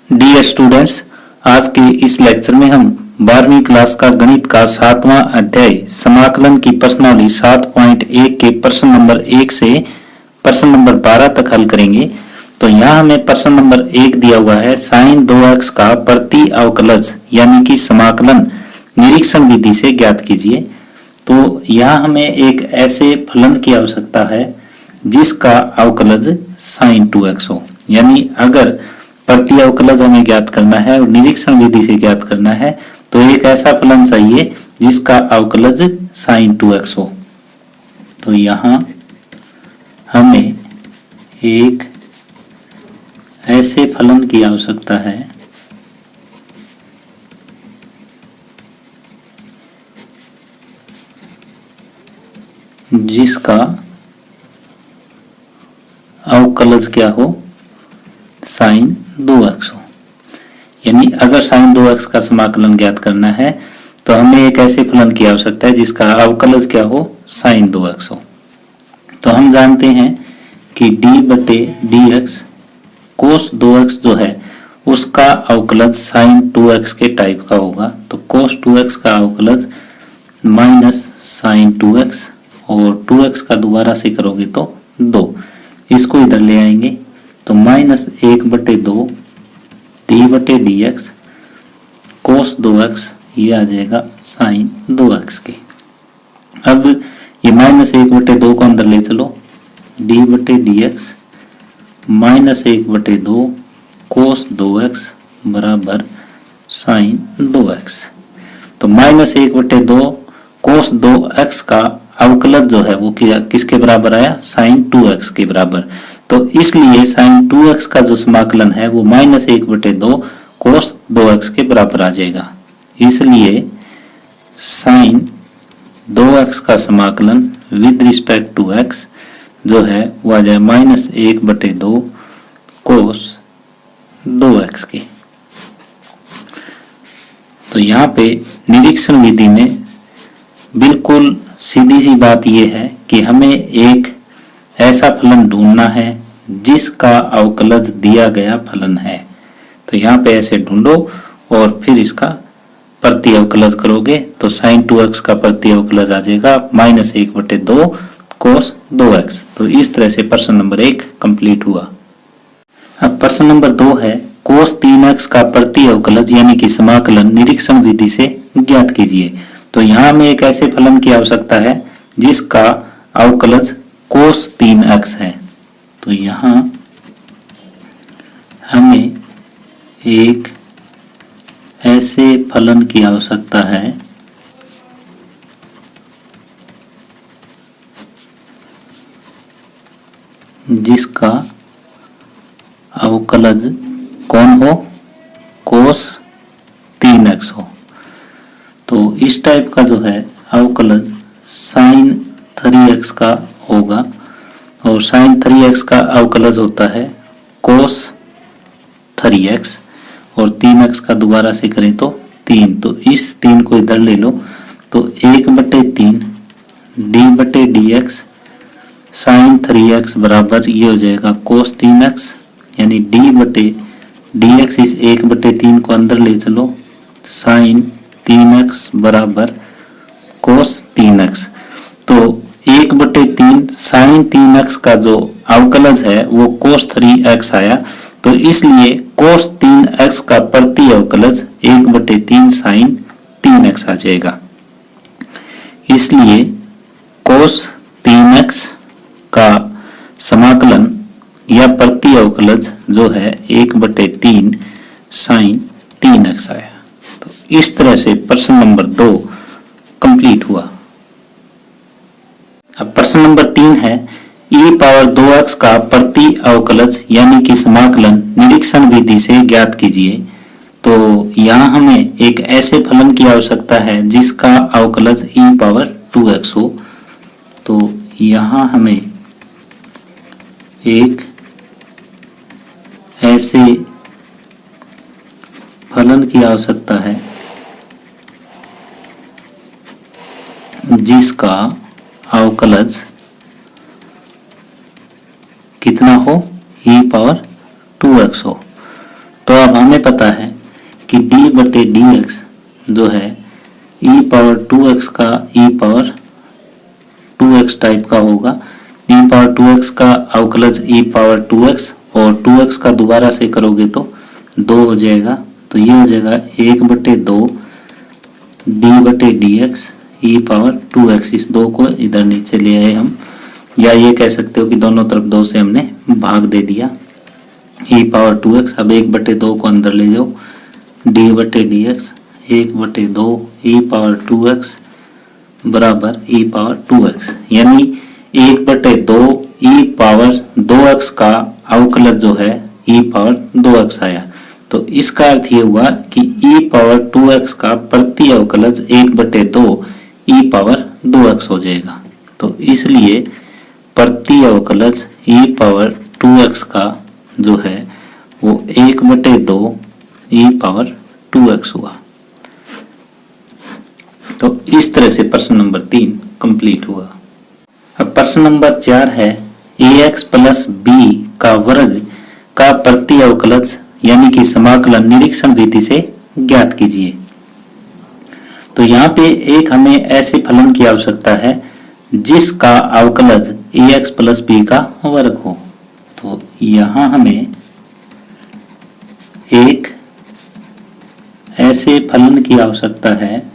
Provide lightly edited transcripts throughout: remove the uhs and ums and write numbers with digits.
Dear students, आज के इस लेक्चर में हम 12वीं क्लास का गणित का 7वां अध्याय समाकलन की प्रश्नावली 7.1 के प्रश्न नंबर 1 से प्रश्न नंबर 12 तक हल करेंगे। तो यहाँ हमें प्रश्न नंबर 1 दिया हुआ है, साइन 2x का प्रति अवकलज यानी कि समाकलन निरीक्षण विधि से ज्ञात कीजिए। तो यहाँ हमें एक ऐसे फलन की आवश्यकता है जिसका अवकलज साइन 2x हो, यानी अगर प्रति अवकलज हमें ज्ञात करना है और निरीक्षण विधि से ज्ञात करना है तो एक ऐसा फलन चाहिए जिसका अवकलज साइन 2x हो। तो यहाँ हमें एक ऐसे फलन की आवश्यकता है जिसका अवकलज क्या हो, साइन 2x हो। यानी अगर साइन 2x का समाकलन ज्ञात करना है तो हमें एक ऐसे फलन की आवश्यकता है जिसका अवकलज क्या हो, साइन 2x हो। तो हम जानते हैं कि d/dx cos 2x जो है उसका अवकलज साइन 2x के टाइप का होगा। तो cos 2x का अवकलज माइनस साइन 2x और 2x का दोबारा से करोगे तो 2, इसको इधर ले आएंगे तो माइनस 1/2 d/dx cos 2x ये आ जाएगा साइन 2x के। अब ये माइनस 1/2 को अंदर ले चलो, d/dx माइनस 1/2 cos 2x बराबर साइन 2x। तो माइनस 1/2 cos 2x का अवकलज जो है वो किसके बराबर आया, साइन 2x के बराबर। तो इसलिए साइन 2x का जो समाकलन है वो माइनस 1/2 cos 2x के बराबर आ जाएगा। इसलिए साइन 2x का समाकलन विद रिस्पेक्ट टू x जो है वो आ जाए माइनस 1/2 cos 2x के। तो यहाँ पे निरीक्षण विधि में बिल्कुल सीधी सी बात यह है कि हमें एक ऐसा फलन ढूंढना है जिसका अवकलज दिया गया फलन है। तो यहाँ पे ऐसे ढूंढो और फिर इसका प्रति अवकलज करोगे तो साइन 2x का प्रति अवकलज आ जाएगा माइनस 1/2 cos 2x। तो इस तरह से प्रश्न नंबर 1 कंप्लीट हुआ। अब प्रश्न नंबर 2 है, cos 3x का प्रति अवकलज यानी कि समाकलन निरीक्षण विधि से ज्ञात कीजिए। तो यहाँ हमें एक ऐसे फलन की आवश्यकता है जिसका अवकलज cos 3x है। तो यहाँ हमें एक ऐसे फलन की आवश्यकता है जिसका अवकलज कौन हो, cos 3x हो। तो इस टाइप का जो है अवकलज साइन 3x का होगा और साइन 3x का अवकलज होता है cos 3x और 3x का दोबारा से करें तो 3। तो इस 3 को इधर ले लो तो 1/3 d/dx साइन 3x बराबर ये हो जाएगा cos 3x, यानी d/dx इस 1/3 को अंदर ले चलो साइन 3x बराबर cos 3x। तो 1/3 साइन 3x का जो अवकलज है वो cos 3x आया। तो इसलिए cos 3x का प्रति अवकलज 1/3 साइन 3x आ जाएगा। इसलिए cos 3x का समाकलन या प्रति अवकलज जो है 1/3 साइन 3x आया। तो इस तरह से प्रश्न नंबर 2 कंप्लीट हुआ। अब प्रश्न नंबर 3 है, e⁻2x का प्रति अवकलज यानी कि समाकलन निरीक्षण विधि से ज्ञात कीजिए। तो यहाँ हमें एक ऐसे फलन की आवश्यकता है जिसका अवकलज e⁻2x हो। तो यहाँ हमें एक ऐसे फलन की आवश्यकता है जिसका अवकलज कितना हो, e⁻2x हो। तो अब हमें पता है कि डी बटे डी एक्स जो है e पावर 2x का e पावर 2x टाइप का होगा। e पावर 2x का अवकलज e पावर 2x और 2x का दोबारा से करोगे तो 2 हो जाएगा। तो ये हो जाएगा 1/2 डी बटे डी एक्स ई पावर 2x। इस 2 को इधर नीचे ले आए हम, या ये कह सकते हो कि दोनों तरफ 2 से हमने भाग दे दिया। ई पावर 2x, अब 1/2 को अंदर ले जाओ, डी बटे डी एक्स 1/2 ई पावर 2x बराबर ई पावर 2x, यानी 1/2 ई पावर 2x का अवकलज जो है ई पावर 2x आया। तो इसका अर्थ ये हुआ कि ई पावर 2x का प्रति अवकलज 1/2 ई पावर 2x हो जाएगा। तो इसलिए प्रति अवकलज ई पावर 2x का जो है वो 1/2 ई पावर 2x हुआ। तो इस तरह से प्रश्न नंबर 3 कंप्लीट हुआ। अब प्रश्न नंबर 4 है ax प्लस b का वर्ग का प्रति अवकलज यानी कि समाकलन निरीक्षण विधि से ज्ञात कीजिए। तो यहाँ पे एक हमें ऐसे फलन की आवश्यकता है जिसका अवकलज ax प्लस b का वर्ग हो। तो यहाँ हमें एक ऐसे फलन की आवश्यकता है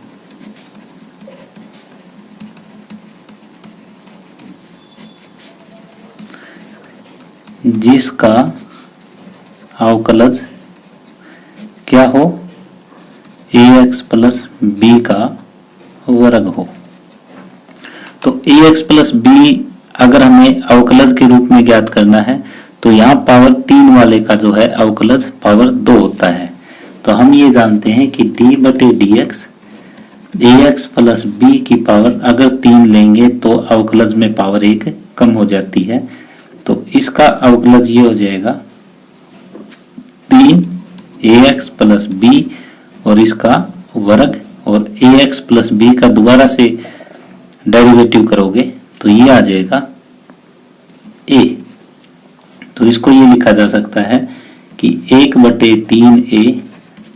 जिसका अवकलज क्या हो, ax प्लस b का वर्ग हो। तो ax प्लस b अगर हमें अवकलज के रूप में ज्ञात करना है तो यहाँ पावर 3 वाले का जो है अवकलज पावर 2 होता है। तो हम ये जानते हैं कि d बटे D x ax plus b की पावर अगर 3 लेंगे तो अवकलज में पावर 1 कम हो जाती है। तो इसका अवकलज ये हो जाएगा 3 ax प्लस b और इसका वर्ग, और ax प्लस b का दोबारा से डेरिवेटिव करोगे तो ये आ जाएगा a। तो इसको ये लिखा जा सकता है कि 1/3a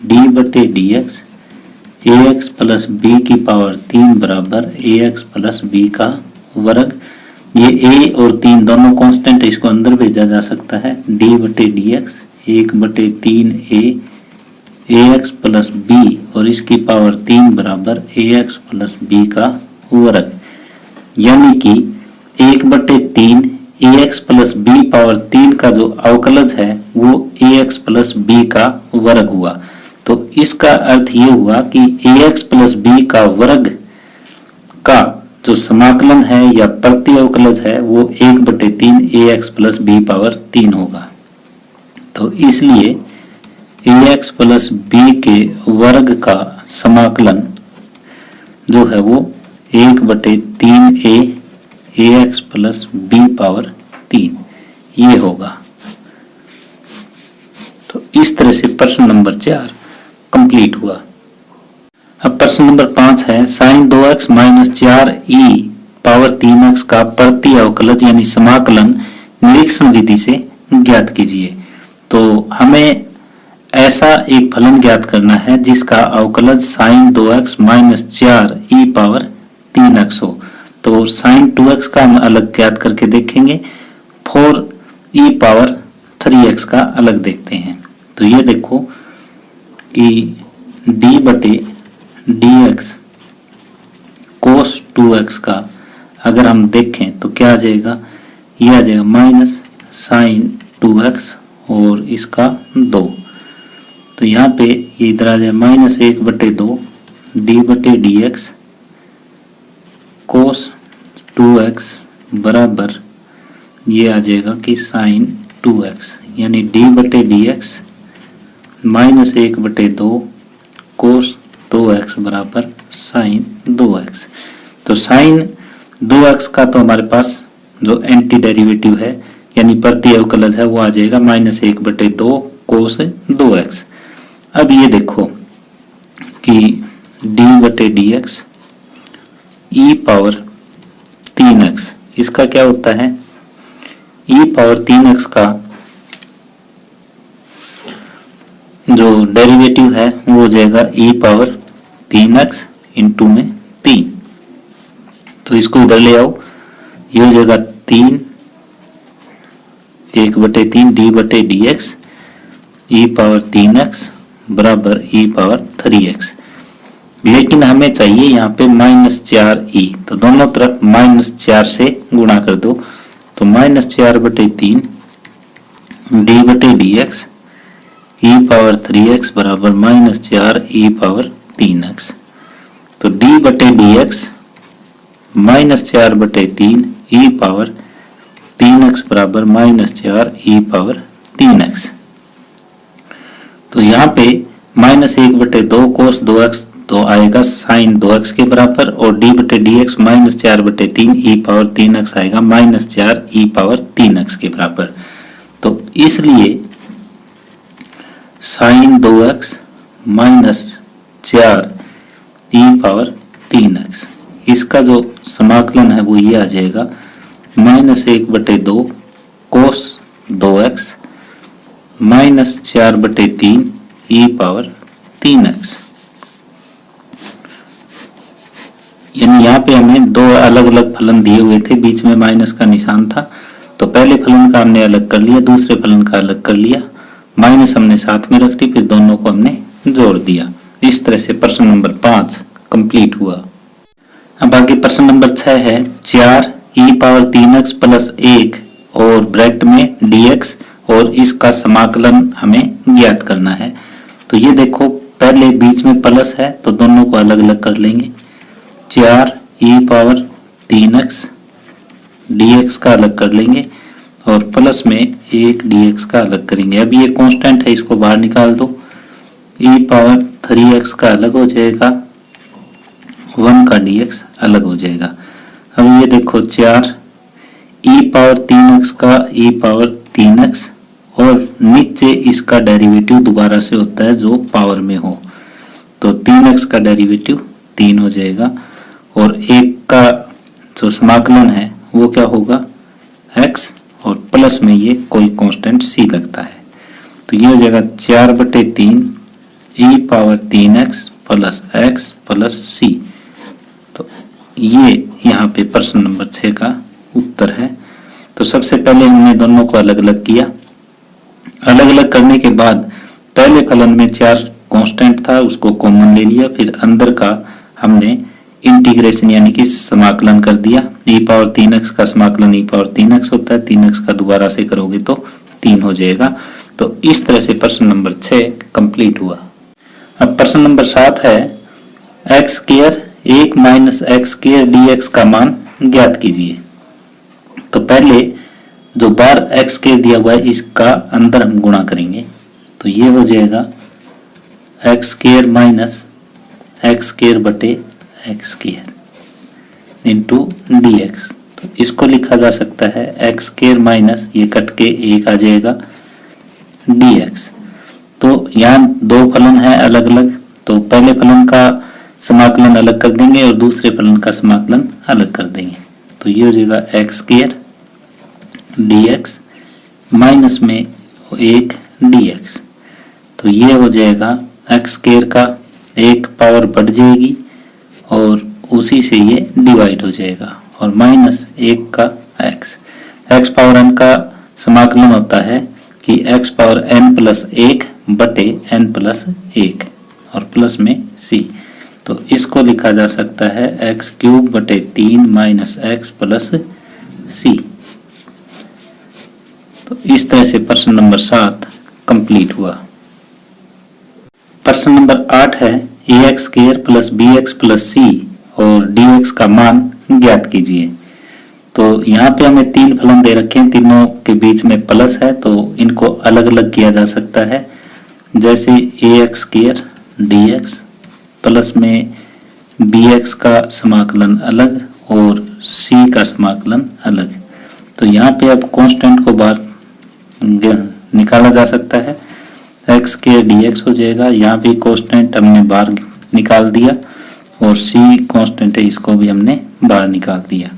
d बटे D x ax plus b की पावर 3 बराबर ax प्लस b का वर्ग। ये a और 3 दोनों कांस्टेंट, इसको अंदर भेजा जा सकता है, d बटे D x 1/3a ax plus b और इसकी पावर 3 बराबर ax प्लस b का वर्ग, यानी कि 1/3 ax प्लस b पावर 3 का जो अवकलज है वो ax प्लस b का वर्ग हुआ। तो इसका अर्थ ये हुआ कि ax प्लस b का वर्ग का जो समाकलन है या प्रति अवकलज है वो 1/3 ax प्लस b पावर 3 होगा। तो इसलिए ax प्लस b के वर्ग का समाकलन जो है वो 1/3a ax plus b power 3 ये होगा। तो इस तरह से प्रश्न नंबर 4 कंप्लीट हुआ। अब प्रश्न नंबर 5 है sign 2x minus 4e power 3x का प्रति अवकलज यानी समाकलन निरीक्षण विधि से ज्ञात कीजिए। तो हमें ऐसा एक फलन ज्ञात करना है जिसका अवकलज sign 2x minus 4e power 3x हो। तो साइन 2x का हम अलग ज्ञात करके देखेंगे, 4e पावर 3x का अलग देखते हैं। तो ये देखो कि d बटे डी एक्स कोस 2x का अगर हम देखें तो क्या आ जाएगा, ये आ जाएगा माइनस साइन 2x और इसका 2। तो यहाँ पे ये इधर आ जाए माइनस 1/2 डी बटे डी एक्स कोस 2x बराबर ये आ जाएगा कि साइन 2x, यानी डी बटे डी एक्स माइनस 1/2 कोस 2x बराबर साइन 2x। तो साइन 2x का तो हमारे पास जो एंटी डेरिवेटिव है यानी प्रति अवकलज है वो आ जाएगा माइनस 1/2 कोस 2x। अब ये देखो कि d बटे डी एक्स ई पावर 3x इसका क्या होता है, ई पावर 3x का जो डेरिवेटिव है वो हो जाएगा e पावर 3x इंटू में 3। तो इसको इधर ले आओ, ये हो जाएगा 3 1/3 d/dx e पावर 3x बराबर e पावर 3x। लेकिन हमें चाहिए यहाँ पे -4e, तो दोनों तरफ -4 से गुणा कर दो। तो -4/3 d/dx e पावर 3x बराबर -4 e पावर 3x। तो d/dx -4/3 e पावर 3x बराबर -4 e पावर 3x। तो यहाँ पे -1/2 cos 2x तो आएगा sin 2x के बराबर, और d/dx -4/3 e पावर 3x आएगा -4 e पावर 3x के बराबर। तो इसलिए sin 2x -4 e power 3x, इसका जो समाकलन है वो ये आ जाएगा -1/2 cos 2x -4/3 e power 3x। यानी यहाँ पे हमें दो अलग अलग फलन दिए हुए थे, बीच में माइनस का निशान था, तो पहले फलन का हमने अलग कर लिया, दूसरे फलन का अलग कर लिया, माइनस हमने साथ में रख दी, फिर दोनों को हमने जोड़ दिया। इस तरह से प्रश्न नंबर 5 कंप्लीट हुआ। अब आगे प्रश्न नंबर 6 है 4 e पावर 3x प्लस 1 और ब्रैकेट में dx और इसका समाकलन हमें ज्ञात करना है। तो ये देखो, पहले बीच में प्लस है तो दोनों को अलग अलग कर लेंगे। 4 e पावर 3x dx का अलग कर लेंगे और प्लस में 1 dx का अलग करेंगे। अब ये कांस्टेंट है, इसको बाहर निकाल दो। e पावर 3x का अलग हो जाएगा, 1 का dx अलग हो जाएगा। अब ये देखो 4 e पावर 3x का e पावर 3x और नीचे इसका डेरिवेटिव दोबारा से होता है जो पावर में हो, तो 3x का डेरिवेटिव 3 हो जाएगा, और एक का जो समाकलन है वो क्या होगा x, और प्लस में ये कोई कांस्टेंट c लगता है। तो ये हो जाएगा 4/3 e power 3x plus x plus c। तो ये यहाँ पे प्रश्न नंबर 6 का उत्तर है। तो सबसे पहले हमने दोनों को अलग अलग किया। अलग अलग करने के बाद पहले फलन में 4 कांस्टेंट था, उसको कॉमन ले लिया, फिर अंदर का हमने इंटीग्रेशन यानी कि समाकलन कर दिया। e पावर 3x का समाकलन e पावर 3x होता है, 3x का दोबारा से करोगे तो 3 हो जाएगा। तो इस तरह से प्रश्न नंबर 6 कंप्लीट हुआ। अब प्रश्न नंबर 7 है x square 1 minus x square dx का मान ज्ञात कीजिए। तो पहले जो बार x स्क्वायर दिया हुआ है इसका अंदर हम गुणा करेंगे, तो ये हो जाएगा x square minus x square बटे x स्क्वायर इंटू dx। तो इसको लिखा जा सकता है x स्क्वायर माइनस ये कट के 1 आ जाएगा dx। तो यहाँ दो फलन है अलग अलग, तो पहले फलन का समाकलन अलग कर देंगे और दूसरे फलन का समाकलन अलग कर देंगे। तो ये हो जाएगा x स्क्वायर dx माइनस में 1 dx। तो ये हो जाएगा x स्क्वायर का 1 पावर बढ़ जाएगी और उसी से ये डिवाइड हो जाएगा, और माइनस 1 का x पावर n का समाकलन होता है कि x पावर n प्लस 1 बटे n प्लस 1 और प्लस में c। तो इसको लिखा जा सकता है x क्यूब बटे 3 माइनस x प्लस c। तो इस तरह से प्रश्न नंबर 7 कंप्लीट हुआ। प्रश्न नंबर 8 है ax square plus bx plus c और dx का मान ज्ञात कीजिए। तो यहाँ पे हमें 3 फलन दे रखे हैं, तीनों के बीच में प्लस है, तो इनको अलग अलग किया जा सकता है। जैसे ax स्क्वायर dx प्लस में bx का समाकलन अलग और c का समाकलन अलग। तो यहाँ पे अब कांस्टेंट को बाहर निकाला जा सकता है, x स्क्वायर dx हो जाएगा। यहाँ भी कांस्टेंट हमने बाहर निकाल दिया और c कांस्टेंट है, इसको भी हमने बाहर निकाल दिया।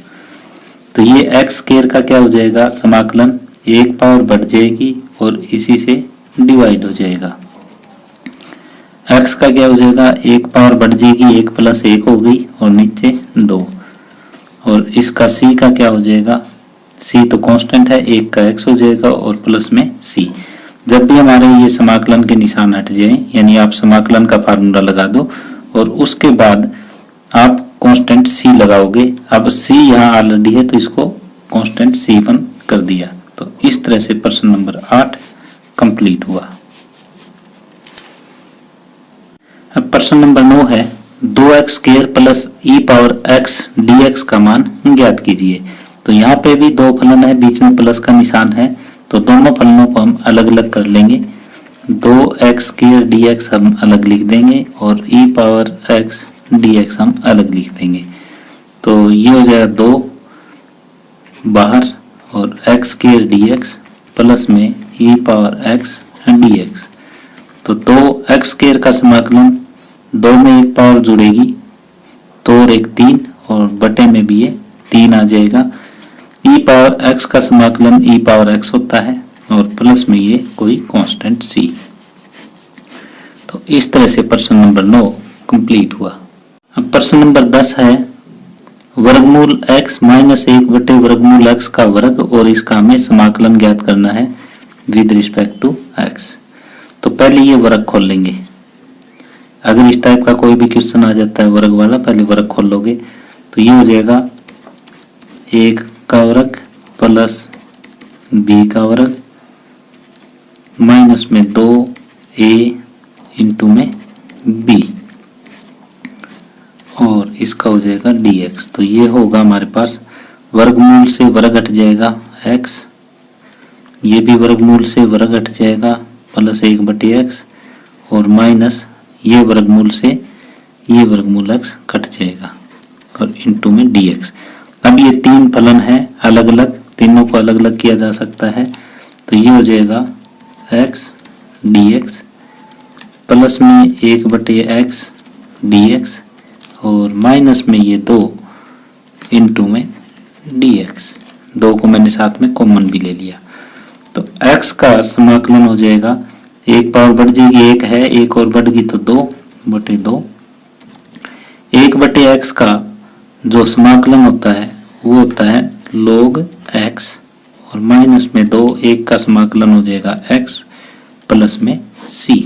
तो ये x स्क्वायर का क्या हो जाएगा समाकलन 1 पावर बढ़ जाएगी और इसी से डिवाइड हो जाएगा। x का क्या हो जाएगा, एक पावर बढ़ जाएगी, 1 + 1 हो गई और नीचे 2। और इसका c का क्या हो जाएगा, c तो कांस्टेंट है, 1 का x हो जाएगा और प्लस में c। जब भी हमारे ये समाकलन के निशान हट जाए, यानी आप समाकलन का फार्मूला लगा दो और उसके बाद आप कांस्टेंट c लगाओगे। अब c यहाँ ऑलरेडी है तो इसको कांस्टेंट c1 कर दिया। तो इस तरह से प्रश्न नंबर 8 कंप्लीट हुआ। अब प्रश्न नंबर 9 है 2x² + e⁻x dx का मान ज्ञात कीजिए। तो यहाँ पे भी दो फलन है, बीच में प्लस का निशान है, तो दोनों फलनों को हम अलग अलग कर लेंगे। 2x² dx हम अलग लिख देंगे और e⁻x dx हम अलग लिख देंगे। तो ये हो जाएगा 2 बाहर और x² dx प्लस में e⁻x dx। तो 2x² का समाकलन 2 में एक पावर जुड़ेगी, 2 और 1 3 और बटे में भी ये 3 आ जाएगा। e⁻x का समाकलन e⁻x होता है और प्लस में ये कोई कांस्टेंट c। तो इस तरह से प्रश्न नंबर 9 कंप्लीट हुआ। अब प्रश्न नंबर 10 है वर्गमूल x - 1 बटे वर्गमूल x का वर्ग और इसका हमें समाकलन ज्ञात करना है विद रिस्पेक्ट टू x। तो पहले ये वर्ग खोल लेंगे। अगर इस टाइप का कोई भी क्वेश्चन आ जाता है वर्ग वाला, पहले वर्ग खोल लोगे तो ये हो जाएगा 1 का वर्ग प्लस b का वर्ग माइनस में 2a इंटू में b और इसका हो जाएगा dx। तो ये होगा हमारे पास वर्गमूल से वर्ग हट जाएगा x, ये भी वर्गमूल से वर्ग हट जाएगा प्लस 1 बटे x और माइनस ये वर्गमूल से ये वर्गमूल x कट जाएगा और इंटू में dx। अब ये तीन फलन है अलग अलग, तीनों को अलग अलग किया जा सकता है। तो ये हो जाएगा x dx प्लस में 1 बटे x dx और माइनस में ये 2 इंटू में dx। 2 को मैंने साथ में कॉमन भी ले लिया। तो x का समाकलन हो जाएगा, एक पावर बढ़ जाएगी, 1 है, 1 और बढ़ गई तो 2 बटे 2। 1 बटे x का जो समाकलन होता है वो होता है log x और माइनस में 2, 1 का समाकलन हो जाएगा x प्लस में c।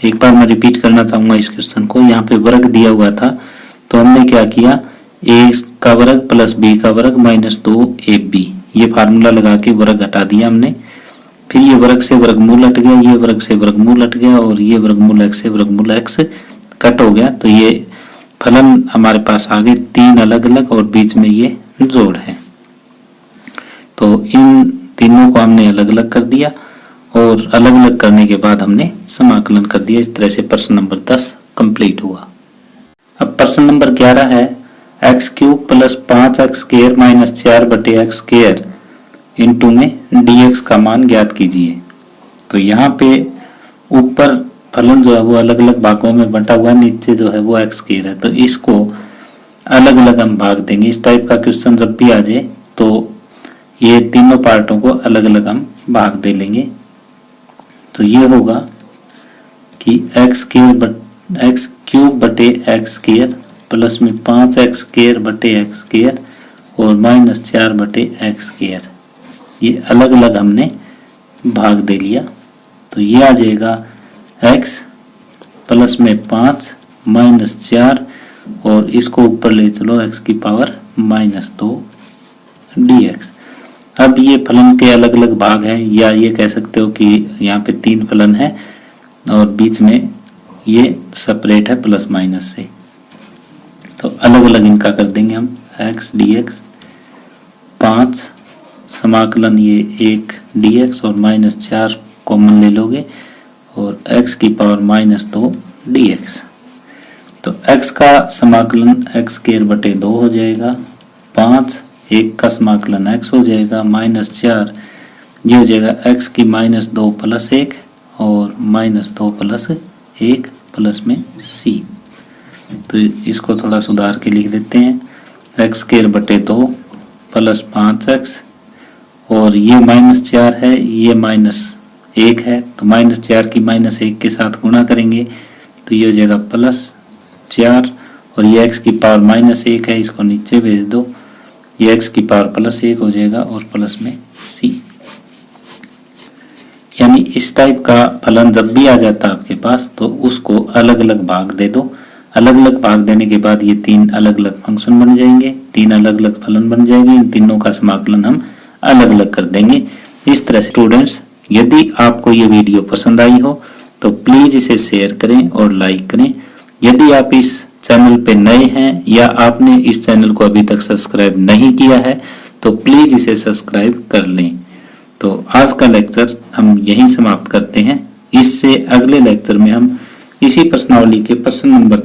एक बार मैं रिपीट करना चाहूंगा इस क्वेश्चन को। यहाँ पे वर्ग दिया हुआ था तो हमने क्या किया, a का वर्ग प्लस b का वर्ग माइनस 2ab, ये फार्मूला लगा के वर्ग हटा दिया हमने। फिर ये वर्ग से वर्गमूल हट गया, ये वर्ग से वर्गमूल हट गया और ये वर्गमूल x से वर्गमूल x कट हो गया। तो ये फलन हमारे पास आ गए 3 अलग अलग और बीच में ये जोड़ है। तो इन तीनों को हमने अलग अलग कर दिया और अलग अलग करने के बाद हमने समाकलन कर दिया। इस तरह से प्रश्न नंबर 10 कंप्लीट हुआ। अब प्रश्न नंबर 11 है x³ प्लस 5x² माइनस 4 बटे x² इंटू में dx का मान ज्ञात कीजिए। तो यहाँ पे ऊपर फलन जो है वो अलग अलग भागों में बंटा हुआ है, नीचे जो है वो x² है। तो इसको अलग अलग हम भाग देंगे। इस टाइप का क्वेश्चन जब भी आ जाए तो ये तीनों पार्टों को अलग अलग हम भाग दे लेंगे। तो ये होगा कि x³ बटे x² प्लस में 5x² बटे x² और माइनस 4 बटे x², ये अलग अलग हमने भाग दे लिया। तो ये आ जाएगा x प्लस में 5 माइनस 4 और इसको ऊपर ले चलो x की पावर माइनस 2 dx। अब ये फलन के अलग अलग भाग हैं, या ये कह सकते हो कि यहाँ पे 3 फलन है और बीच में ये सेपरेट है प्लस माइनस से। तो अलग अलग इनका कर देंगे हम x dx 5 समाकलन ये 1 dx और माइनस 4 कॉमन ले लोगे और x की पावर माइनस 2 dx। तो x का समाकलन x² बटे 2 हो जाएगा, 5 1 का समाकलन x हो जाएगा माइनस 4, ये हो जाएगा x की माइनस 2 प्लस 1 और माइनस 2 प्लस 1 प्लस में c। तो इसको थोड़ा सुधार के लिख देते हैं x² बटे 2 प्लस 5x और ये माइनस 4 है, ये माइनस 1 है तो -4 की -1 के साथ गुणा करेंगे तो ये हो जाएगा +4, और ये x की पावर -1 है, इसको नीचे भेज दो, ये x की पावर +1 हो जाएगा और प्लस में c। यानी इस टाइप का फलन जब भी आ जाता है आपके पास तो उसको अलग अलग भाग दे दो। अलग अलग भाग देने के बाद ये 3 अलग अलग फंक्शन बन जाएंगे, 3 अलग अलग फलन बन जाएंगे। इन तीनों का समाकलन हम अलग अलग कर देंगे। इस तरह से स्टूडेंट्स, यदि आपको ये वीडियो पसंद आई हो तो प्लीज इसे शेयर करें और लाइक करें। यदि आप इस चैनल पे नए हैं या आपने इस चैनल को अभी तक सब्सक्राइब नहीं किया है तो प्लीज इसे सब्सक्राइब कर लें। तो आज का लेक्चर हम यहीं समाप्त करते हैं। इससे अगले लेक्चर में हम इसी प्रश्नावली के प्रश्न नंबर